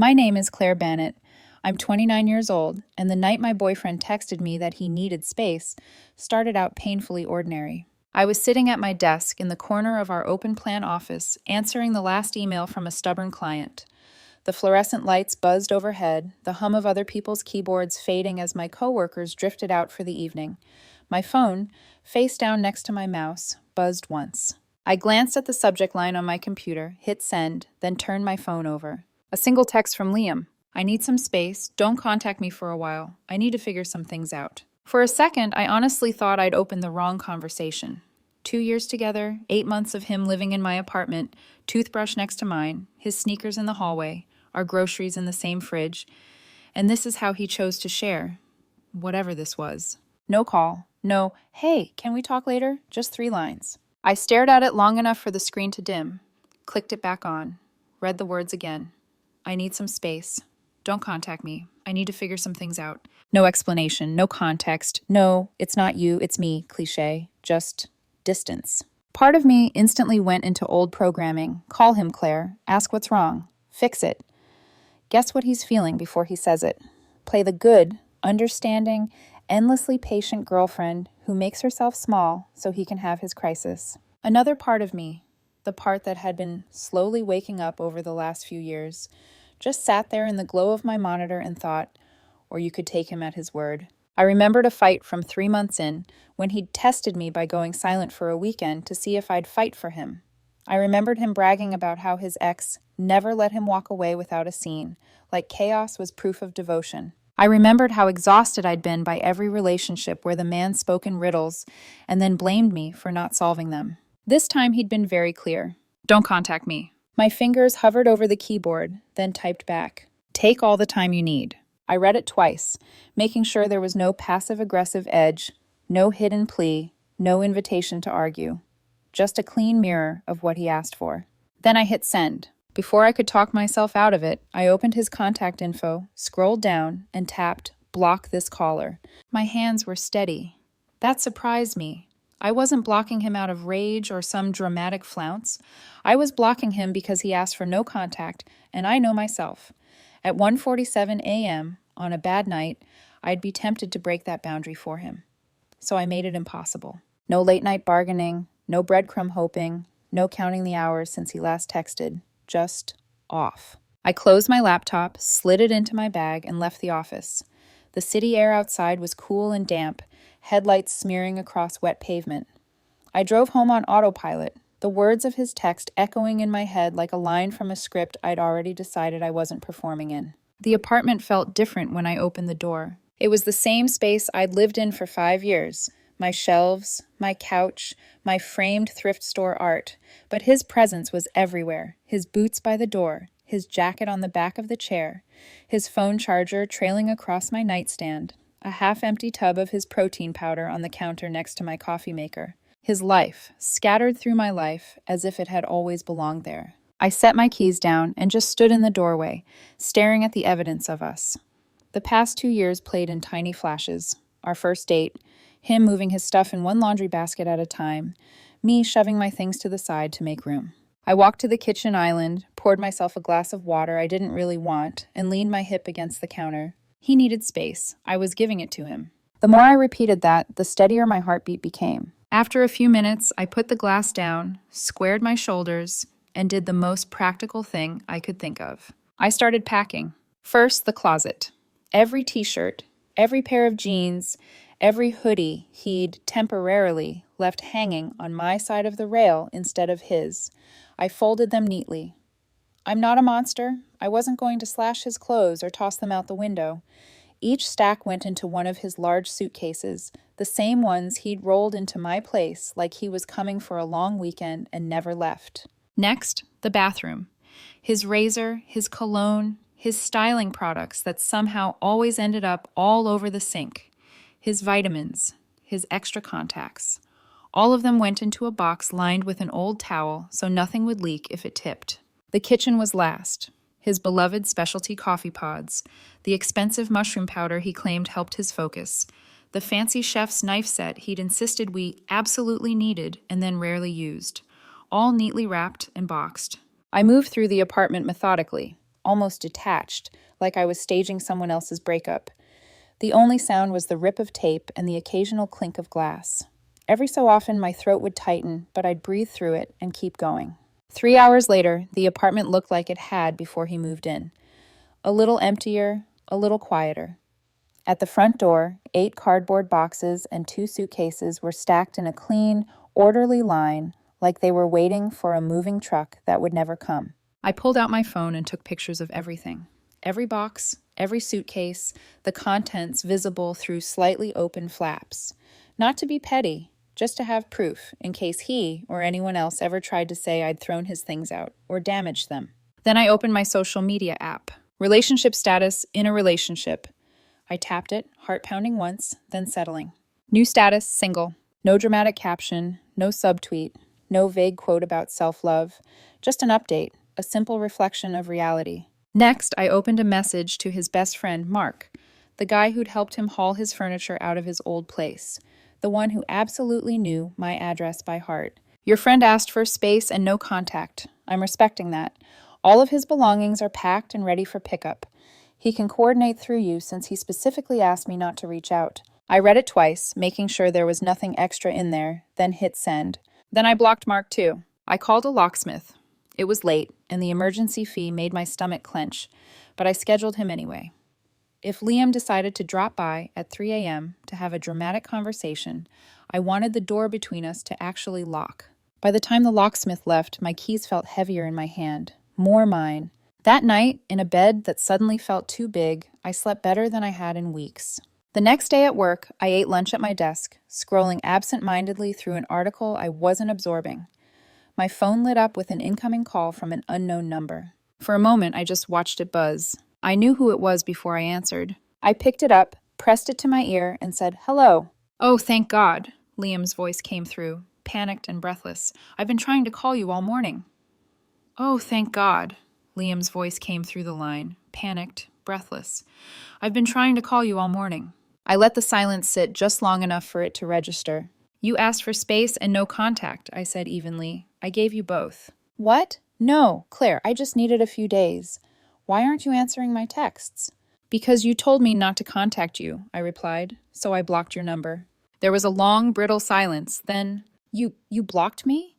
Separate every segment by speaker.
Speaker 1: My name is Claire Bannett. I'm 29 years old, and the night my boyfriend texted me that he needed space started out painfully ordinary. I was sitting at my desk in the corner of our open plan office, answering the last email from a stubborn client. The fluorescent lights buzzed overhead, the hum of other people's keyboards fading as my coworkers drifted out for the evening. My phone, face down next to my mouse, buzzed once. I glanced at the subject line on my computer, hit send, then turned my phone over. A single text from Liam. I need some space. Don't contact me for a while. I need to figure some things out. For a second, I honestly thought I'd opened the wrong conversation. 2 years together, 8 months of him living in my apartment, toothbrush next to mine, his sneakers in the hallway, our groceries in the same fridge, and this is how he chose to share, whatever this was. No call, no, hey, can we talk later? Just 3 lines. I stared at it long enough for the screen to dim, clicked it back on, read the words again. I need some space. Don't contact me. I need to figure some things out. No explanation, no context, no, it's not you, it's me, cliché, just distance. Part of me instantly went into old programming. Call him, Claire. Ask what's wrong. Fix it. Guess what he's feeling before he says it. Play the good, understanding, endlessly patient girlfriend who makes herself small so he can have his crisis. Another part of me, the part that had been slowly waking up over the last few years, just sat there in the glow of my monitor and thought, or you could take him at his word. I remembered a fight from 3 months in when he'd tested me by going silent for a weekend to see if I'd fight for him. I remembered him bragging about how his ex never let him walk away without a scene, like chaos was proof of devotion. I remembered how exhausted I'd been by every relationship where the man spoke in riddles and then blamed me for not solving them. This time he'd been very clear. Don't contact me. My fingers hovered over the keyboard, then typed back. Take all the time you need. I read it twice, making sure there was no passive-aggressive edge, no hidden plea, no invitation to argue. Just a clean mirror of what he asked for. Then I hit send. Before I could talk myself out of it, I opened his contact info, scrolled down, and tapped block this caller. My hands were steady. That surprised me. I wasn't blocking him out of rage or some dramatic flounce. I was blocking him because he asked for no contact, and I know myself. At 1:47 a.m., on a bad night, I'd be tempted to break that boundary for him. So I made it impossible. No late-night bargaining, no breadcrumb hoping, no counting the hours since he last texted. Just off. I closed my laptop, slid it into my bag, and left the office. The city air outside was cool and damp, headlights smearing across wet pavement. I drove home on autopilot, the words of his text echoing in my head like a line from a script I'd already decided I wasn't performing in. The apartment felt different when I opened the door. It was the same space I'd lived in for 5 years. My shelves, my couch, my framed thrift store art. But his presence was everywhere. His boots by the door, his jacket on the back of the chair, his phone charger trailing across my nightstand, a half-empty tub of his protein powder on the counter next to my coffee maker. His life, scattered through my life as if it had always belonged there. I set my keys down and just stood in the doorway, staring at the evidence of us. The past 2 years played in tiny flashes. Our first date, him moving his stuff in one laundry basket at a time, me shoving my things to the side to make room. I walked to the kitchen island, poured myself a glass of water I didn't really want, and leaned my hip against the counter. He needed space. I was giving it to him. The more I repeated that, the steadier my heartbeat became. After a few minutes, I put the glass down, squared my shoulders, and did the most practical thing I could think of. I started packing. First, the closet. Every t-shirt, every pair of jeans, every hoodie he'd temporarily left hanging on my side of the rail instead of his. I folded them neatly. I'm not a monster. I wasn't going to slash his clothes or toss them out the window. Each stack went into one of his large suitcases, the same ones he'd rolled into my place like he was coming for a long weekend and never left. Next, the bathroom. His razor, his cologne, his styling products that somehow always ended up all over the sink. His vitamins, his extra contacts. All of them went into a box lined with an old towel so nothing would leak if it tipped. The kitchen was last. His beloved specialty coffee pods, the expensive mushroom powder he claimed helped his focus, the fancy chef's knife set he'd insisted we absolutely needed and then rarely used, all neatly wrapped and boxed. I moved through the apartment methodically. almost detached, like I was staging someone else's breakup. The only sound was the rip of tape and the occasional clink of glass. Every so often, my throat would tighten, but I'd breathe through it and keep going. 3 hours later, the apartment looked like it had before he moved in. A little emptier, a little quieter. At the front door, 8 cardboard boxes and 2 suitcases were stacked in a clean, orderly line, like they were waiting for a moving truck that would never come. I pulled out my phone and took pictures of everything. Every box, every suitcase, the contents visible through slightly open flaps. Not to be petty, just to have proof, in case he or anyone else ever tried to say I'd thrown his things out or damaged them. Then I opened my social media app. Relationship status in a relationship. I tapped it, heart pounding once, then settling. New status, single. No dramatic caption, no subtweet, no vague quote about self-love. Just an update, a simple reflection of reality. Next, I opened a message to his best friend, Mark, the guy who'd helped him haul his furniture out of his old place, the one who absolutely knew my address by heart. Your friend asked for space and no contact. I'm respecting that. All of his belongings are packed and ready for pickup. He can coordinate through you since he specifically asked me not to reach out. I read it twice, making sure there was nothing extra in there, then hit send. Then I blocked Mark too. I called a locksmith. It was late, and the emergency fee made my stomach clench, but I scheduled him anyway. If Liam decided to drop by at 3 a.m. to have a dramatic conversation, I wanted the door between us to actually lock. By the time the locksmith left, my keys felt heavier in my hand. More mine. That night, in a bed that suddenly felt too big, I slept better than I had in weeks. The next day at work, I ate lunch at my desk, scrolling absent-mindedly through an article I wasn't absorbing. My phone lit up with an incoming call from an unknown number. For a moment, I just watched it buzz. I knew who it was before I answered. I picked it up, pressed it to my ear, and said, "Hello." "Oh, thank God," Liam's voice came through, panicked and breathless. "I've been trying to call you all morning." "Oh, thank God," Liam's voice came through the line, panicked, breathless. "I've been trying to call you all morning." I let the silence sit just long enough for it to register. "You asked for space and no contact," I said evenly. "I gave you both." "What? No, Claire, I just needed a few days. Why aren't you answering my texts?" "Because you told me not to contact you," I replied, "so I blocked your number." There was a long, brittle silence. Then, You blocked me?"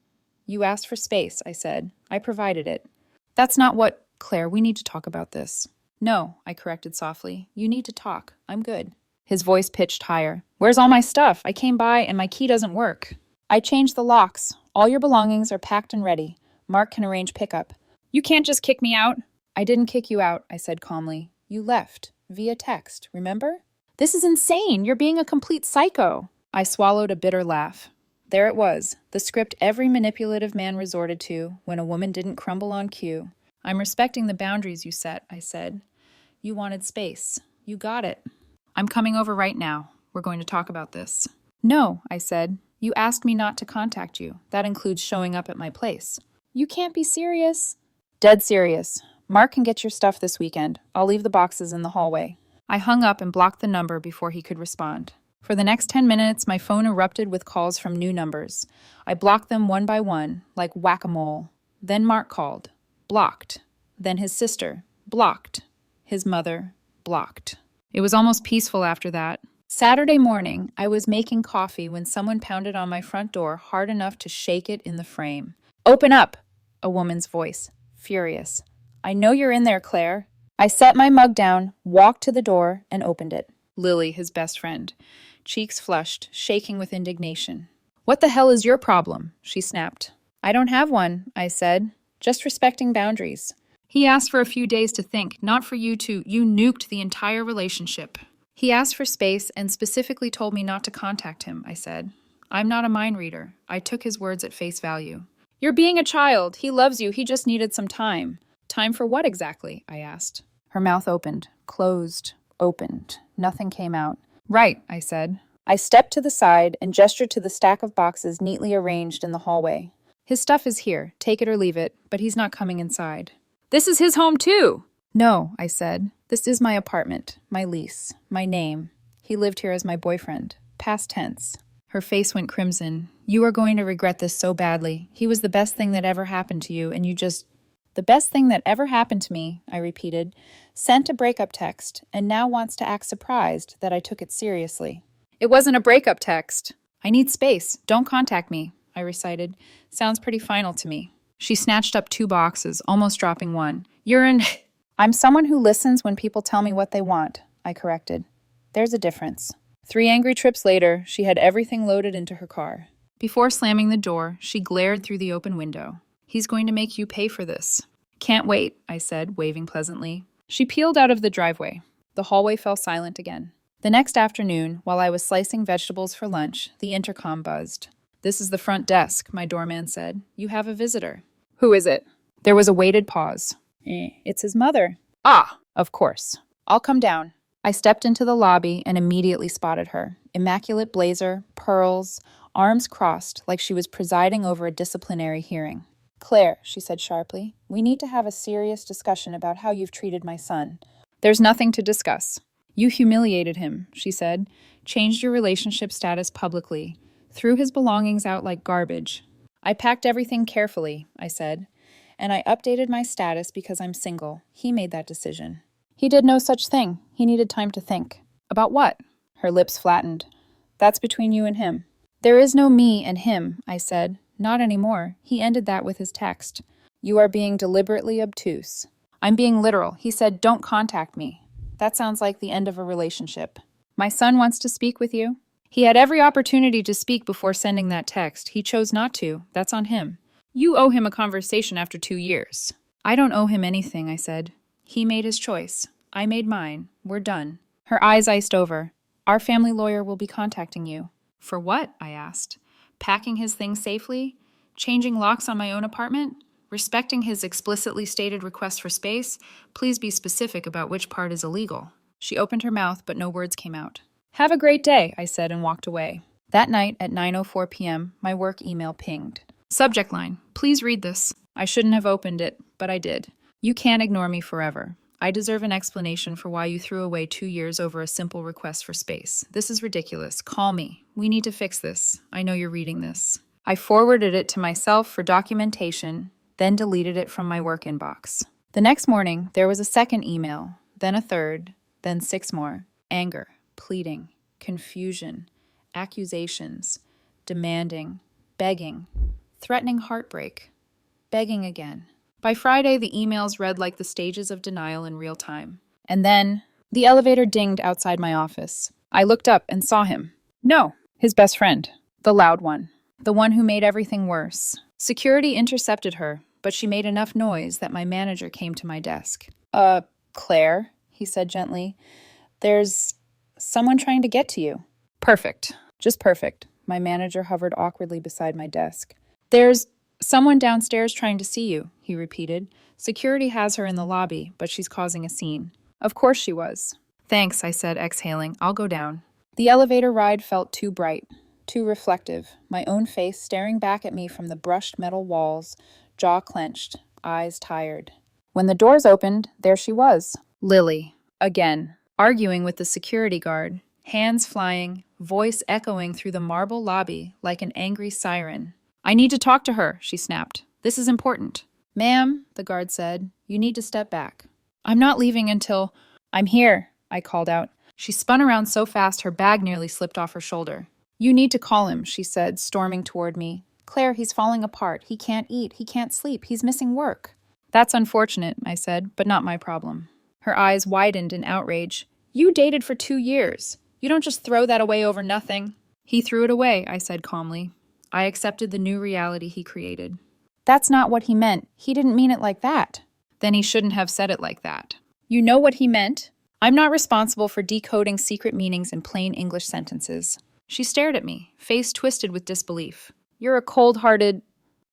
Speaker 1: "You asked for space," I said. "I provided it." "That's not what— Claire, we need to talk about this." "No," I corrected softly. "You need to talk. I'm good." His voice pitched higher. "Where's all my stuff? I came by and my key doesn't work." "I changed the locks. All your belongings are packed and ready. Mark can arrange pickup." "You can't just kick me out." "I didn't kick you out," I said calmly. "You left. Via text, remember?" "This is insane. You're being a complete psycho." I swallowed a bitter laugh. There it was, the script every manipulative man resorted to when a woman didn't crumble on cue. "I'm respecting the boundaries you set," I said. "You wanted space. You got it." "I'm coming over right now. We're going to talk about this." "No," I said. "You asked me not to contact you. That includes showing up at my place." "You can't be serious." "Dead serious. Mark can get your stuff this weekend. I'll leave the boxes in the hallway." I hung up and blocked the number before he could respond. For the next 10 minutes, my phone erupted with calls from new numbers. I blocked them one by one, like whack-a-mole. Then Mark called. Blocked. Then his sister. Blocked. His mother. Blocked. It was almost peaceful after that. Saturday morning, I was making coffee when someone pounded on my front door hard enough to shake it in the frame. "Open up!" A woman's voice, furious. "I know you're in there, Claire." I set my mug down, walked to the door, and opened it. Lily, his best friend, cheeks flushed, shaking with indignation. "What the hell is your problem?" she snapped. "I don't have one," I said. "Just respecting boundaries." "He asked for a few days to think, not for you to— You nuked the entire relationship." "He asked for space and specifically told me not to contact him," I said. "I'm not a mind reader." I took his words at face value. "You're being a child. He loves you. He just needed some time." "Time for what exactly?" I asked. Her mouth opened, closed, opened. Nothing came out. "Right," I said. I stepped to the side and gestured to the stack of boxes neatly arranged in the hallway. "His stuff is here. Take it or leave it, but he's not coming inside." "This is his home too!" "No," I said. "This is my apartment, my lease, my name. He lived here as my boyfriend. Past tense." Her face went crimson. "You are going to regret this so badly. He was the best thing that ever happened to you, and you just— The best thing that ever happened to me, I repeated. Sent a breakup text and now wants to act surprised that I took it seriously. It wasn't a breakup text. I need space. Don't contact me, I recited. Sounds pretty final to me. She snatched up 2 boxes, almost dropping one. You're in... I'm someone who listens when people tell me what they want, I corrected. There's a difference. 3 angry trips later, she had everything loaded into her car. Before slamming the door, she glared through the open window. He's going to make you pay for this. Can't wait, I said, waving pleasantly. She peeled out of the driveway. The hallway fell silent again. The next afternoon, while I was slicing vegetables for lunch, the intercom buzzed. This is the front desk, my doorman said. You have a visitor. Who is it? There was a weighted pause. It's his mother. Ah, of course. I'll come down. I stepped into the lobby and immediately spotted her. Immaculate blazer, pearls, arms crossed like she was presiding over a disciplinary hearing. Claire, she said sharply, we need to have a serious discussion about how you've treated my son. There's nothing to discuss. You humiliated him, she said, changed your relationship status publicly, threw his belongings out like garbage. I packed everything carefully, I said, and I updated my status because I'm single. He made that decision. He did no such thing. He needed time to think. About what? Her lips flattened. That's between you and him. There is no me and him, I said. Not anymore. He ended that with his text. You are being deliberately obtuse. I'm being literal. He said, don't contact me. That sounds like the end of a relationship. My son wants to speak with you. He had every opportunity to speak before sending that text. He chose not to. That's on him. You owe him a conversation after 2 years. I don't owe him anything, I said. He made his choice. I made mine. We're done. Her eyes iced over. Our family lawyer will be contacting you. For what? I asked. Packing his things safely? Changing locks on my own apartment? Respecting his explicitly stated request for space? Please be specific about which part is illegal. She opened her mouth, but no words came out. Have a great day, I said and walked away. That night at 9:04 p.m., my work email pinged. Subject line, please read this. I shouldn't have opened it, but I did. You can't ignore me forever. I deserve an explanation for why you threw away 2 years over a simple request for space. This is ridiculous. Call me. We need to fix this. I know you're reading this. I forwarded it to myself for documentation, then deleted it from my work inbox. The next morning, there was a second email, then a third, then 6 more. Anger, pleading, confusion, accusations, demanding, begging, threatening heartbreak, begging again. By Friday, the emails read like the stages of denial in real time. And then, the elevator dinged outside my office. I looked up and saw him. No, his best friend. The loud one. The one who made everything worse. Security intercepted her, but she made enough noise that my manager came to my desk. Claire, he said gently, there's someone trying to get to you. Perfect. Just perfect. My manager hovered awkwardly beside my desk. There's someone downstairs trying to see you, he repeated. Security has her in the lobby, but she's causing a scene. Of course she was. Thanks, I said, exhaling. I'll go down. The elevator ride felt too bright, too reflective, my own face staring back at me from the brushed metal walls, jaw clenched, eyes tired. When the doors opened, there she was. Lily, again, arguing with the security guard, hands flying, voice echoing through the marble lobby like an angry siren. I need to talk to her, she snapped. This is important. Ma'am, the guard said, you need to step back. I'm not leaving until... I'm here, I called out. She spun around so fast her bag nearly slipped off her shoulder. You need to call him, she said, storming toward me. Claire, he's falling apart. He can't eat. He can't sleep. He's missing work. That's unfortunate, I said, but not my problem. Her eyes widened in outrage. You dated for 2 years. You don't just throw that away over nothing. He threw it away, I said calmly. I accepted the new reality he created. That's not what he meant. He didn't mean it like that. Then he shouldn't have said it like that. You know what he meant? I'm not responsible for decoding secret meanings in plain English sentences. She stared at me, face twisted with disbelief. You're a cold-hearted...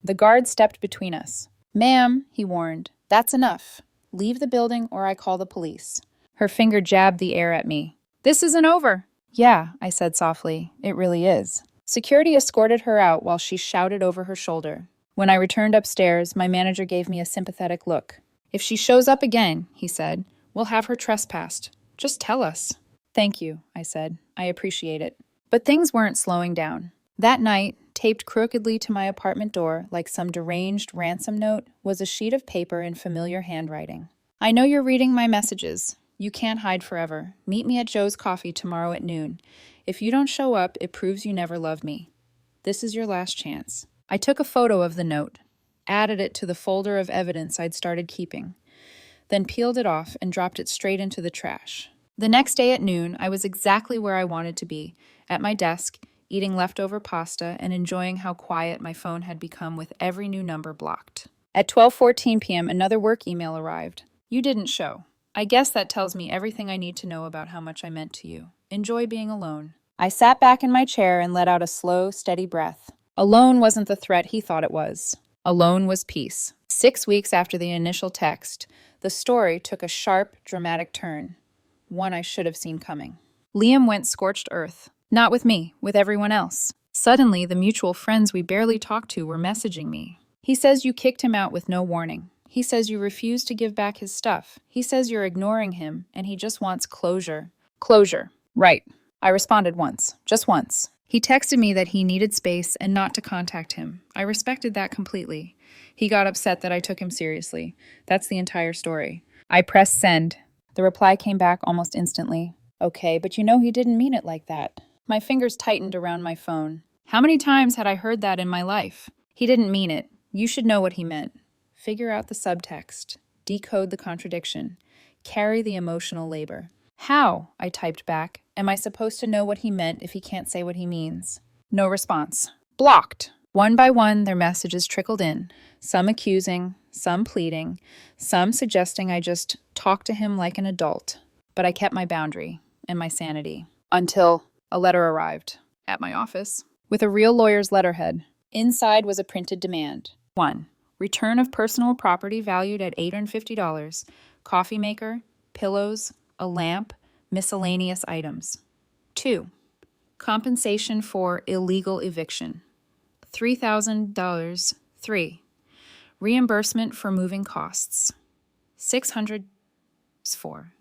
Speaker 1: The guard stepped between us. Ma'am, he warned, that's enough. Leave the building or I call the police. Her finger jabbed the air at me. This isn't over. Yeah, I said softly. It really is. Security escorted her out while she shouted over her shoulder. When I returned upstairs, my manager gave me a sympathetic look. If she shows up again, he said, we'll have her trespassed. Just tell us. Thank you, I said. I appreciate it. But things weren't slowing down. That night, Taped crookedly to my apartment door, like some deranged ransom note, was a sheet of paper in familiar handwriting. I know you're reading my messages. You can't hide forever. Meet me at Joe's Coffee tomorrow at noon. If you don't show up, it proves you never loved me. This is your last chance. I took a photo of the note, added it to the folder of evidence I'd started keeping, then peeled it off and dropped it straight into the trash. The next day at noon, I was exactly where I wanted to be, at my desk, eating leftover pasta and enjoying how quiet my phone had become with every new number blocked. At 12:14 p.m., another work email arrived. You didn't show. I guess that tells me everything I need to know about how much I meant to you. Enjoy being alone. I sat back in my chair and let out a slow, steady breath. Alone wasn't the threat he thought it was. Alone was peace. 6 weeks after the initial text, the story took a sharp, dramatic turn. One I should have seen coming. Liam went scorched earth. Not with me, with everyone else. Suddenly, the mutual friends we barely talked to were messaging me. He says you kicked him out with no warning. He says you refused to give back his stuff. He says you're ignoring him, and he just wants closure. Closure. Right. I responded once. Just once. He texted me that he needed space and not to contact him. I respected that completely. He got upset that I took him seriously. That's the entire story. I pressed send. The reply came back almost instantly. Okay, but you know he didn't mean it like that. My fingers tightened around my phone. How many times had I heard that in my life? He didn't mean it. You should know what he meant. Figure out the subtext. Decode the contradiction. Carry the emotional labor. How? I typed back. Am I supposed to know what he meant if he can't say what he means? No response. Blocked. One by one, their messages trickled in. Some accusing, some pleading, some suggesting I just talk to him like an adult. But I kept my boundary and my sanity. Until a letter arrived at my office with a real lawyer's letterhead. Inside was a printed demand. 1. Return of personal property valued at $850, coffee maker, pillows, a lamp, miscellaneous items. 2. Compensation for illegal eviction. $3,000. 3. Reimbursement for moving costs. $600. 4.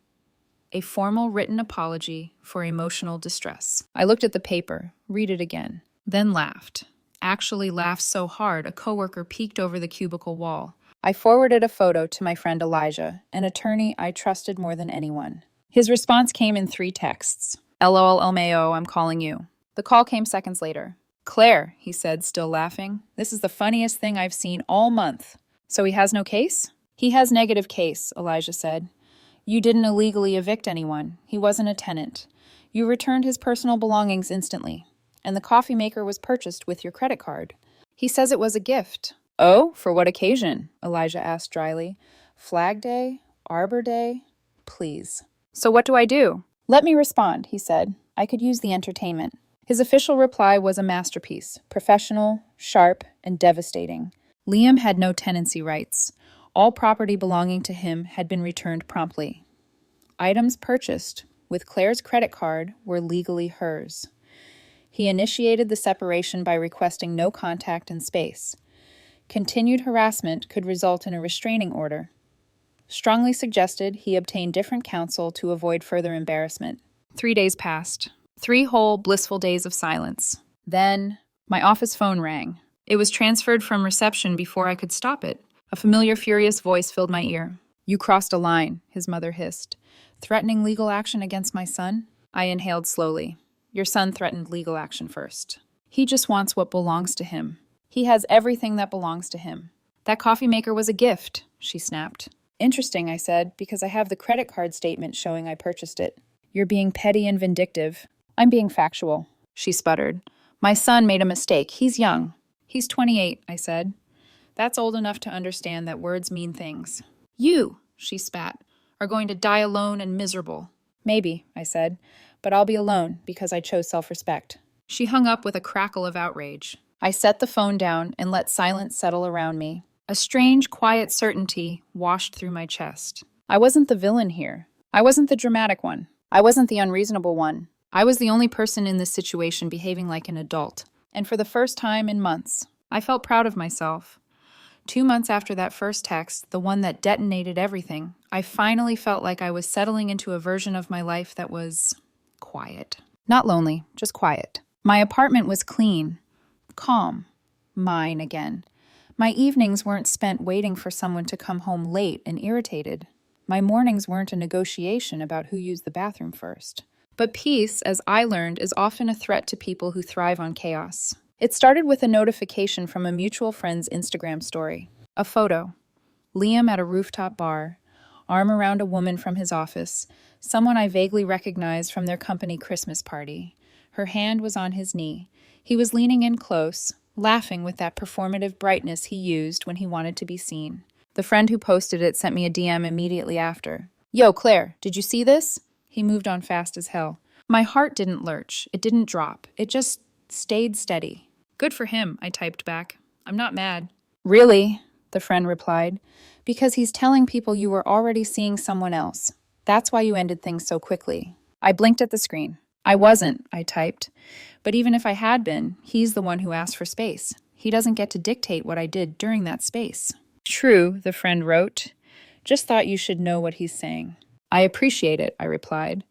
Speaker 1: A formal written apology for emotional distress. I looked at the paper, read it again, then laughed. Actually laughed so hard a coworker peeked over the cubicle wall. I forwarded a photo to my friend Elijah, an attorney I trusted more than anyone. His response came in 3 texts. LOL LMAO, I'm calling you. The call came seconds later. Claire, he said, still laughing, this is the funniest thing I've seen all month. So he has no case? He has negative case, Elijah said. You didn't illegally evict anyone. He wasn't a tenant. You returned his personal belongings instantly. And the coffee maker was purchased with your credit card. He says it was a gift. Oh, for what occasion? Elijah asked dryly. Flag Day? Arbor Day? Please. So what do I do? Let me respond, he said. I could use the entertainment. His official reply was a masterpiece, professional, sharp, and devastating. Liam had no tenancy rights. All property belonging to him had been returned promptly. Items purchased with Claire's credit card were legally hers. He initiated the separation by requesting no contact and space. Continued harassment could result in a restraining order. Strongly suggested he obtain different counsel to avoid further embarrassment. 3 days passed. 3 whole, blissful days of silence. Then, my office phone rang. It was transferred from reception before I could stop it. A familiar, furious voice filled my ear. You crossed a line, his mother hissed. Threatening legal action against my son? I inhaled slowly. Your son threatened legal action first. He just wants what belongs to him. He has everything that belongs to him. That coffee maker was a gift, she snapped. Interesting, I said, because I have the credit card statement showing I purchased it. You're being petty and vindictive. I'm being factual, she sputtered. My son made a mistake. He's young. He's 28, I said. That's old enough to understand that words mean things. You, she spat, are going to die alone and miserable. Maybe, I said, but I'll be alone because I chose self-respect. She hung up with a crackle of outrage. I set the phone down and let silence settle around me. A strange, quiet certainty washed through my chest. I wasn't the villain here. I wasn't the dramatic one. I wasn't the unreasonable one. I was the only person in this situation behaving like an adult. And for the first time in months, I felt proud of myself. 2 months after that first text, the one that detonated everything, I finally felt like I was settling into a version of my life that was quiet. Not lonely, just quiet. My apartment was clean, Calm. Mine again. My evenings weren't spent waiting for someone to come home late and irritated. My mornings weren't a negotiation about who used the bathroom first. But peace, as I learned, is often a threat to people who thrive on chaos. It started with a notification from a mutual friend's Instagram story. A photo. Liam at a rooftop bar, arm around a woman from his office, someone I vaguely recognized from their company Christmas party. Her hand was on his knee. He was leaning in close, laughing with that performative brightness he used when he wanted to be seen. The friend who posted it sent me a DM immediately after. Yo, Claire, did you see this? He moved on fast as hell. My heart didn't lurch. It didn't drop. It just stayed steady. Good for him, I typed back. I'm not mad. Really? The friend replied. Because he's telling people you were already seeing someone else. That's why you ended things so quickly. I blinked at the screen. I wasn't, I typed. But even if I had been, he's the one who asked for space. He doesn't get to dictate what I did during that space. True, the friend wrote. Just thought you should know what he's saying. I appreciate it, I replied,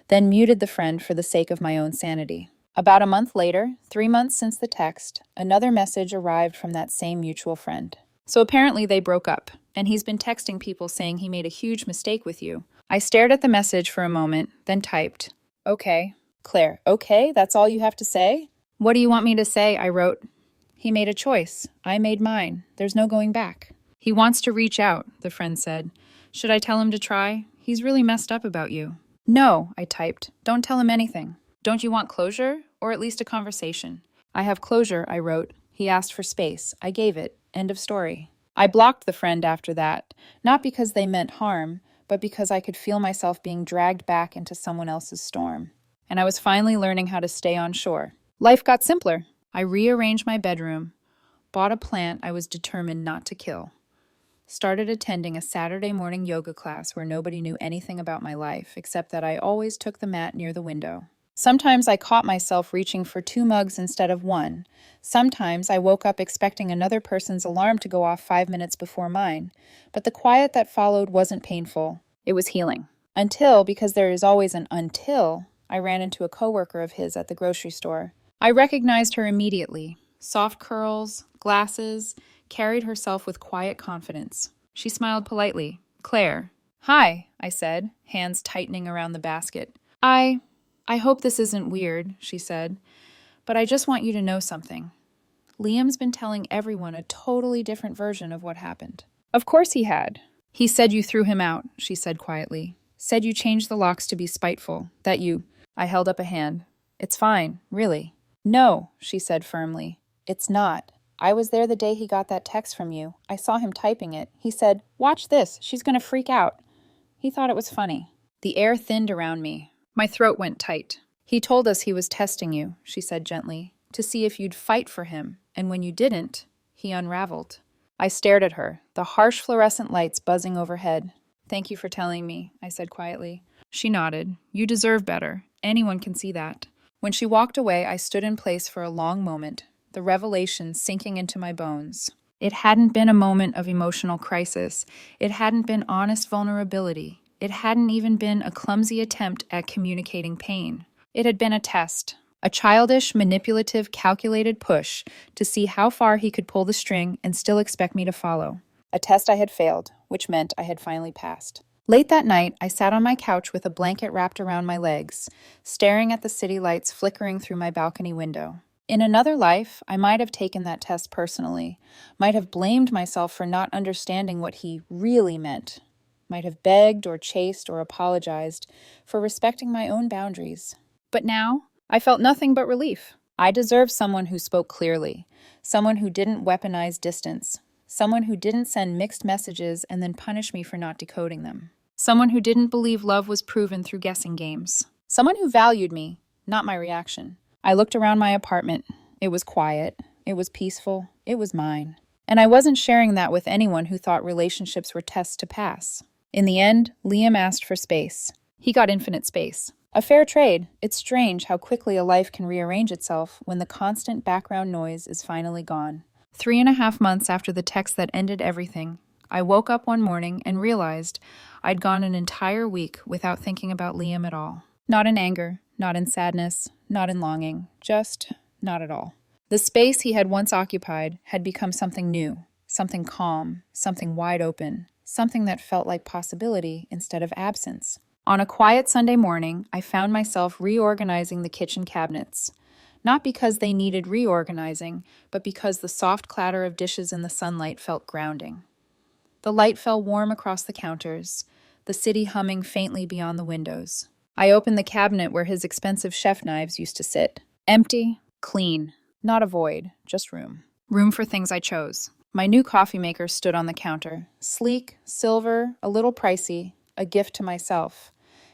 Speaker 1: then muted the friend for the sake of my own sanity. About a month later, 3 months since the text, another message arrived from that same mutual friend. So apparently they broke up, and he's been texting people saying he made a huge mistake with you. I stared at the message for a moment, then typed, Okay. Claire, okay? That's all you have to say? What do you want me to say? I wrote. He made a choice. I made mine. There's no going back. He wants to reach out, the friend said. Should I tell him to try? He's really messed up about you. No, I typed. Don't tell him anything. Don't you want closure? Or at least a conversation? I have closure, I wrote. He asked for space. I gave it. End of story. I blocked the friend after that, not because they meant harm, but because I could feel myself being dragged back into someone else's storm. And I was finally learning how to stay on shore. Life got simpler. I rearranged my bedroom, bought a plant I was determined not to kill, started attending a Saturday morning yoga class where nobody knew anything about my life, except that I always took the mat near the window. Sometimes I caught myself reaching for 2 mugs instead of 1. Sometimes I woke up expecting another person's alarm to go off 5 minutes before mine, but the quiet that followed wasn't painful. It was healing. Until, because there is always an until, I ran into a coworker of his at the grocery store. I recognized her immediately. Soft curls, glasses, carried herself with quiet confidence. She smiled politely. Claire. Hi, I said, hands tightening around the basket. I hope this isn't weird, she said, but I just want you to know something. Liam's been telling everyone a totally different version of what happened. Of course he had. He said you threw him out, she said quietly. Said you changed the locks to be spiteful, that you... I held up a hand. It's fine, really. No, she said firmly. It's not. I was there the day he got that text from you. I saw him typing it. He said, watch this, she's gonna freak out. He thought it was funny. The air thinned around me. My throat went tight. He told us he was testing you, she said gently, to see if you'd fight for him, and when you didn't, he unraveled. I stared at her, the harsh fluorescent lights buzzing overhead. Thank you for telling me, I said quietly. She nodded. You deserve better. Anyone can see that. When she walked away, I stood in place for a long moment, the revelation sinking into my bones. It hadn't been a moment of emotional crisis. It hadn't been honest vulnerability. It hadn't even been a clumsy attempt at communicating pain. It had been a test, a childish, manipulative, calculated push to see how far he could pull the string and still expect me to follow. A test I had failed, which meant I had finally passed. Late that night, I sat on my couch with a blanket wrapped around my legs, staring at the city lights flickering through my balcony window. In another life, I might have taken that test personally, might have blamed myself for not understanding what he really meant, might have begged or chased or apologized for respecting my own boundaries. But now, I felt nothing but relief. I deserved someone who spoke clearly, someone who didn't weaponize distance, someone who didn't send mixed messages and then punish me for not decoding them. Someone who didn't believe love was proven through guessing games. Someone who valued me, not my reaction. I looked around my apartment. It was quiet. It was peaceful. It was mine. And I wasn't sharing that with anyone who thought relationships were tests to pass. In the end, Liam asked for space. He got infinite space. A fair trade. It's strange how quickly a life can rearrange itself when the constant background noise is finally gone. 3.5 months after the text that ended everything, I woke up one morning and realized I'd gone an entire week without thinking about Liam at all. Not in anger, not in sadness, not in longing, just not at all. The space he had once occupied had become something new, something calm, something wide open, something that felt like possibility instead of absence. On a quiet Sunday morning, I found myself reorganizing the kitchen cabinets. Not because they needed reorganizing, but because the soft clatter of dishes in the sunlight felt grounding. The light fell warm across the counters, the city humming faintly beyond the windows. I opened the cabinet where his expensive chef knives used to sit. Empty, clean, not a void, just room. Room for things I chose. My new coffee maker stood on the counter. Sleek, silver, a little pricey, a gift to myself.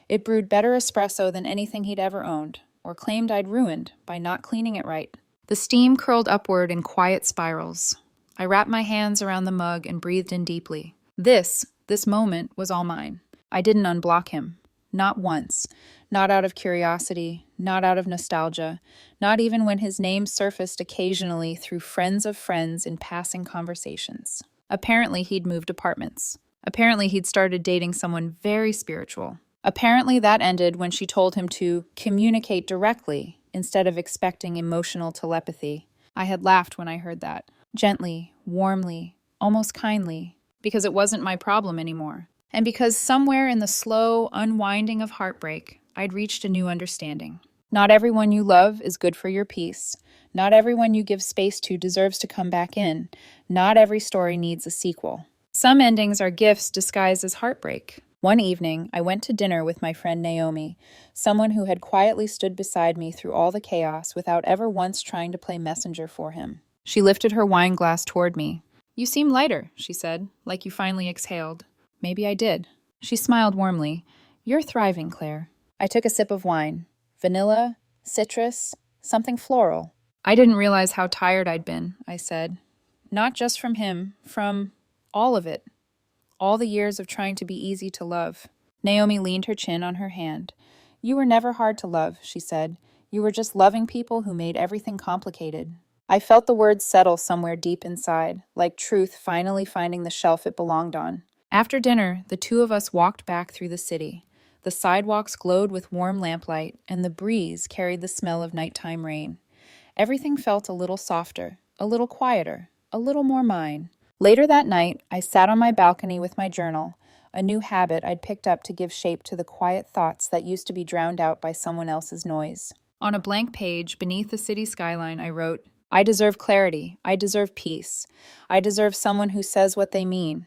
Speaker 1: It brewed better espresso than anything he'd ever owned, or claimed I'd ruined by not cleaning it right. The steam curled upward in quiet spirals. I wrapped my hands around the mug and breathed in deeply. This moment was all mine. I didn't unblock him. Not once. Not out of curiosity, not out of nostalgia, not even when his name surfaced occasionally through friends of friends in passing conversations. Apparently, he'd moved apartments. Apparently, he'd started dating someone very spiritual. Apparently, that ended when she told him to communicate directly instead of expecting emotional telepathy. I had laughed when I heard that. Gently, warmly, almost kindly, because it wasn't my problem anymore. And because somewhere in the slow unwinding of heartbreak, I'd reached a new understanding. Not everyone you love is good for your peace. Not everyone you give space to deserves to come back in. Not every story needs a sequel. Some endings are gifts disguised as heartbreak. One evening, I went to dinner with my friend Naomi, someone who had quietly stood beside me through all the chaos without ever once trying to play messenger for him. She lifted her wine glass toward me. "You seem lighter," she said, "like you finally exhaled." Maybe I did. She smiled warmly. "You're thriving, Claire." I took a sip of wine. Vanilla, citrus, something floral. "I didn't realize how tired I'd been," I said. "Not just from him, from all of it. All the years of trying to be easy to love." Naomi leaned her chin on her hand. "You were never hard to love," she said. "You were just loving people who made everything complicated." I felt the words settle somewhere deep inside, like truth finally finding the shelf it belonged on. After dinner, the two of us walked back through the city. The sidewalks glowed with warm lamplight, and the breeze carried the smell of nighttime rain. Everything felt a little softer, a little quieter, a little more mine. Later that night, I sat on my balcony with my journal, a new habit I'd picked up to give shape to the quiet thoughts that used to be drowned out by someone else's noise. On a blank page beneath the city skyline, I wrote, "I deserve clarity. I deserve peace. I deserve someone who says what they mean.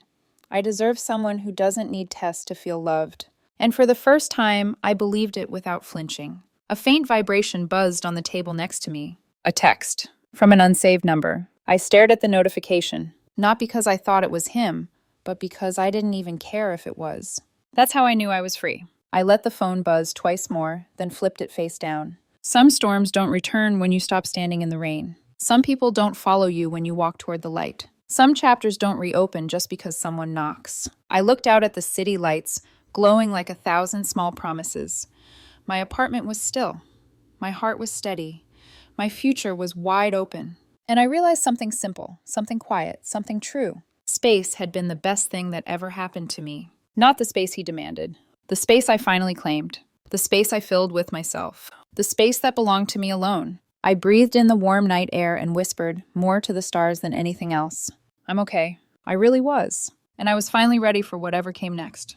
Speaker 1: I deserve someone who doesn't need tests to feel loved." And for the first time, I believed it without flinching. A faint vibration buzzed on the table next to me. A text from an unsaved number. I stared at the notification, not because I thought it was him, but because I didn't even care if it was. That's how I knew I was free. I let the phone buzz twice more, then flipped it face down. Some storms don't return when you stop standing in the rain. Some people don't follow you when you walk toward the light. Some chapters don't reopen just because someone knocks. I looked out at the city lights, glowing like 1,000 small promises. My apartment was still. My heart was steady. My future was wide open. And I realized something simple, something quiet, something true. Space had been the best thing that ever happened to me. Not the space he demanded. The space I finally claimed. The space I filled with myself. The space that belonged to me alone. I breathed in the warm night air and whispered, more to the stars than anything else, "I'm okay." I really was. And I was finally ready for whatever came next.